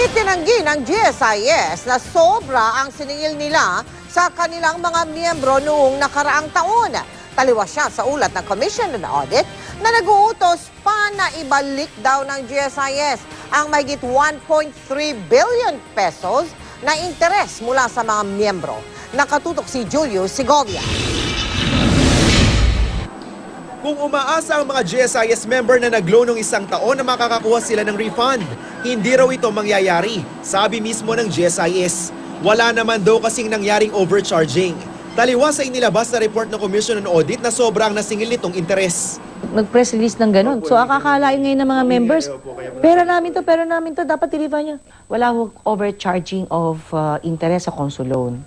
Itinanggi ng GSIS na sobra ang siningil nila sa kanilang mga miyembro noong nakaraang taon. Taliwas siya sa ulat ng Commission on Audit na nag-uutos pa na ibalik daw ng GSIS ang mahigit 1.3 billion pesos na interes mula sa mga miyembro. Nakatutok si Julio Segovia. Kung umaasa ang mga GSIS member na nag-loan ng isang taon na makakakuha sila ng refund, hindi raw ito mangyayari, sabi mismo ng GSIS. Wala naman daw kasing nangyaring overcharging. Taliwas sa inilabas na report ng Commission on Audit na sobrang nasingil nitong interes. Nag-press release ng ganun. So akakalain ngayon ng mga members, pera namin to, dapat i-refund nyo. Wala ho overcharging of interest sa consul loan.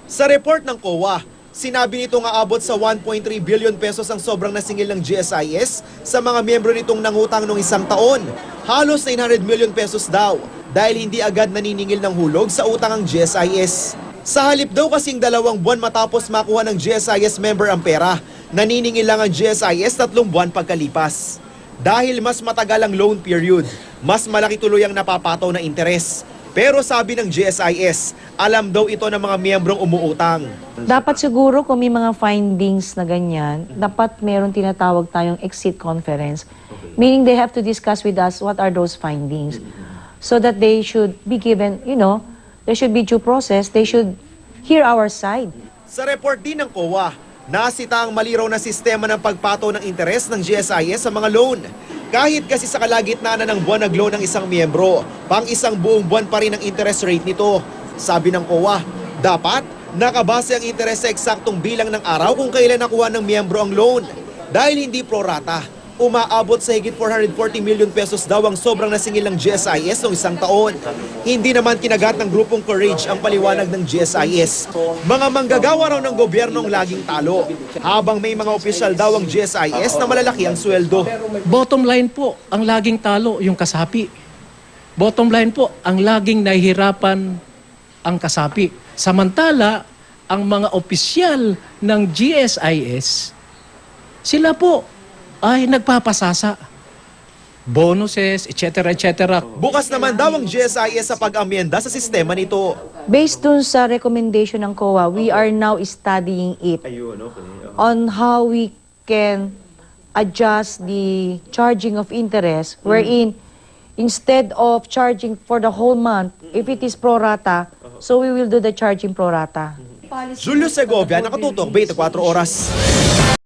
Sa report ng COA, sinabi nito nga abot sa 1.3 billion pesos ang sobrang nasingil ng GSIS sa mga miyembro nitong nangutang noong isang taon. Halos 900 million pesos daw dahil hindi agad naniningil ng hulog sa utang ang GSIS. Sa halip daw kasing 2 buwan matapos makuha ng GSIS member ang pera, naniningil lang ang GSIS 3 buwan pagkalipas. Dahil mas matagal ang loan period, mas malaki tuloy ang napapataw na interes. Pero sabi ng GSIS, alam daw ito ng mga miyembrong umuutang. Dapat siguro kung may mga findings na ganyan, dapat meron tinatawag tayong exit conference. Meaning they have to discuss with us what are those findings. So that they should be given, there should be due process, they should hear our side. Sa report din ng COA, nasita ang maliraw na sistema ng pagpataw ng interes ng GSIS sa mga loan. Kahit kasi sa kalagitnaan na ng buwan nag-loan ng isang miyembro, pang isang buong buwan pa rin ang interest rate nito. Sabi ng COA, dapat nakabase ang interes sa eksaktong bilang ng araw kung kailan nakuha ng miyembro ang loan. Dahil hindi prorata, umaabot sa higit 440 million pesos daw ang sobrang nasingil ng GSIS noong isang taon. Hindi naman kinagat ng grupong Courage ang paliwanag ng GSIS. Mga manggagawa raw ng gobyerno ang laging talo, habang may mga opisyal daw ang GSIS na malalaki ang sweldo. Bottom line po, ang laging talo yung kasapi. Bottom line po, ang laging nahihirapan ang kasapi. Samantala, ang mga opisyal ng GSIS, sila po ay nagpapasasa. Bonuses, etc. etc. Bukas naman daw ang GSIS sa pag-amyenda sa sistema nito. Based dun sa recommendation ng COA, we are now studying it on how we can adjust the charging of interest, wherein instead of charging for the whole month, if it is prorata, so we will do the charging prorata. Julio Segovia, nakatutok 24 oras.